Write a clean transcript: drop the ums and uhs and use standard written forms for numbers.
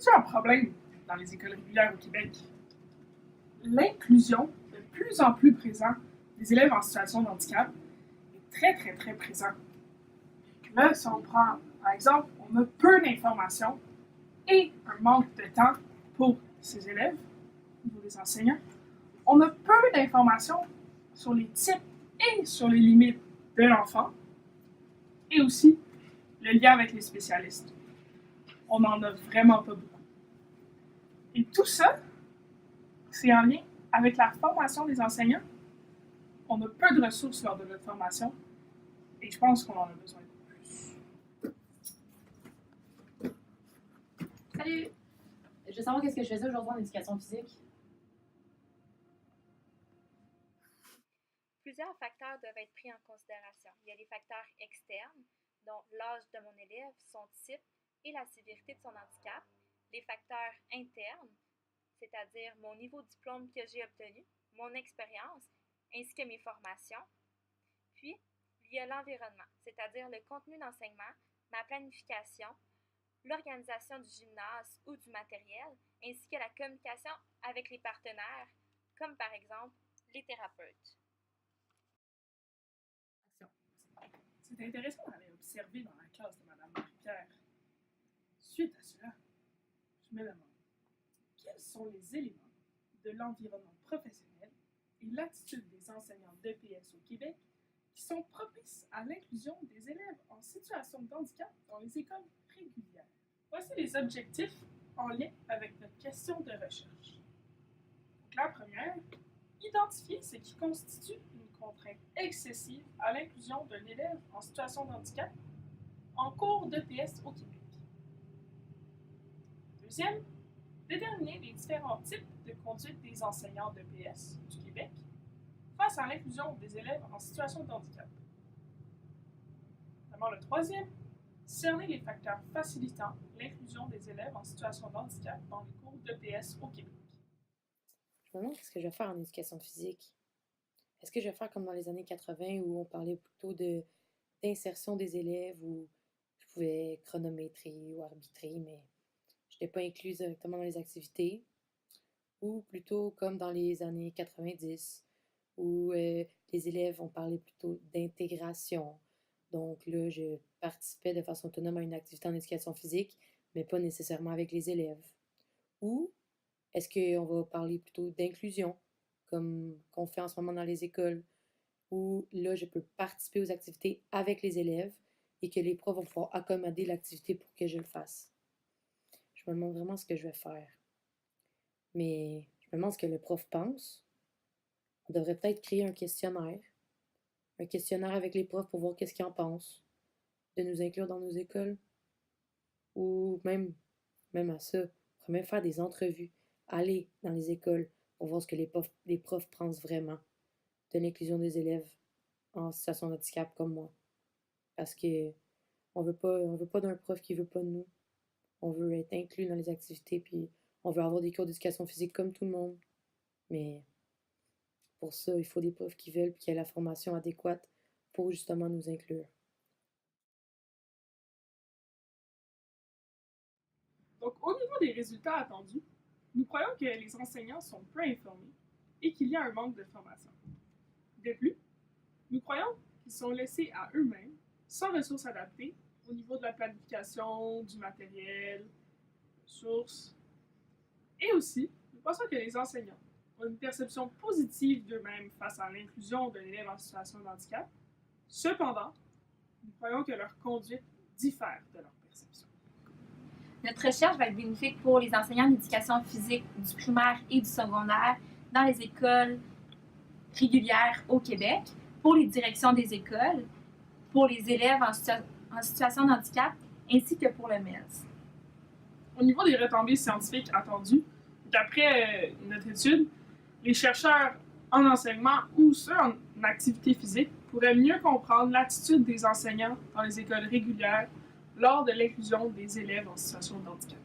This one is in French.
constitue un problème dans les écoles régulières au Québec. L'inclusion, de plus en plus présente des élèves en situation de handicap, est très présent. Là, si on prend, par exemple, on a peu d'informations et un manque de temps pour ces élèves, au niveau des enseignants. On a peu d'informations sur les types et sur les limites de l'enfant et aussi le lien avec les spécialistes. On n'en a vraiment pas beaucoup. Et tout ça, c'est en lien avec la formation des enseignants. On a peu de ressources lors de notre formation et je pense qu'on en a besoin de plus. Salut! Je veux savoir qu'est-ce que je faisais aujourd'hui en éducation physique. Plusieurs facteurs doivent être pris en considération. Il y a les facteurs externes, dont l'âge de mon élève, son type et la sévérité de son handicap. Les facteurs internes, c'est-à-dire mon niveau de diplôme que j'ai obtenu, mon expérience, ainsi que mes formations. Puis, il y a l'environnement, c'est-à-dire le contenu d'enseignement, ma planification, l'organisation du gymnase ou du matériel, ainsi que la communication avec les partenaires, comme par exemple les thérapeutes. C'est intéressant d'aller observer dans la classe de Mme Marie-Pierre. Suite à cela, je me demande quels sont les éléments de l'environnement professionnel et l'attitude des enseignants d'EPS au Québec qui sont propices à l'inclusion des élèves en situation de handicap dans les écoles régulières. Voici les objectifs en lien avec notre question de recherche. Donc, la première, identifier ce qui constitue une contrainte excessive à l'inclusion d'un élève en situation de handicap en cours d'EPS au Québec. Deuxième, déterminer les différents types de conduite des enseignants d'EPS du Québec face à l'inclusion des élèves en situation de handicap. Finalement, le troisième, cerner les facteurs facilitant l'inclusion des élèves en situation de handicap dans les cours d'EPS au Québec. Je me demande qu'est-ce que je vais faire en éducation physique. Est-ce que je vais faire comme dans les années 80 où on parlait plutôt d'insertion des élèves, où je pouvais chronométrer ou arbitrer, mais je n'étais pas incluse directement dans les activités, ou plutôt comme dans les années 90 où les élèves ont parlé plutôt d'intégration. Donc là, je participais de façon autonome à une activité en éducation physique, mais pas nécessairement avec les élèves. Ou est-ce qu'on va parler plutôt d'inclusion, comme qu'on fait en ce moment dans les écoles, où là, je peux participer aux activités avec les élèves et que les profs vont pouvoir accommoder l'activité pour que je le fasse. Je me demande vraiment ce que je vais faire. Mais je me demande ce que le prof pense. On devrait peut-être créer un questionnaire avec les profs pour voir qu'est-ce qu'ils en pensent, de nous inclure dans nos écoles. Ou même à ça, on pourrait même faire des entrevues, aller dans les écoles pour voir ce que les profs pensent vraiment de l'inclusion des élèves en situation de handicap comme moi. Parce que on veut pas d'un prof qui veut pas de nous. On veut être inclus dans les activités, puis on veut avoir des cours d'éducation physique comme tout le monde. Mais pour ça, il faut des profs qui veulent et qui aient la formation adéquate pour justement nous inclure. Donc, au niveau des résultats attendus, nous croyons que les enseignants sont peu informés et qu'il y a un manque de formation. De plus, nous croyons qu'ils sont laissés à eux-mêmes, sans ressources adaptées, au niveau de la planification, du matériel, ressources. Et aussi, nous pensons que les enseignants ont une perception positive d'eux-mêmes face à l'inclusion d'un élève en situation de handicap. Cependant, nous croyons que leur conduite diffère de leur perception. Notre recherche va être bénéfique pour les enseignants d'éducation physique du primaire et du secondaire dans les écoles régulières au Québec, pour les directions des écoles, pour les élèves en situation de handicap, ainsi que pour le MELS. Au niveau des retombées scientifiques attendues, d'après notre étude, les chercheurs en enseignement ou ceux en activité physique pourraient mieux comprendre l'attitude des enseignants dans les écoles régulières lors de l'inclusion des élèves en situation de handicap.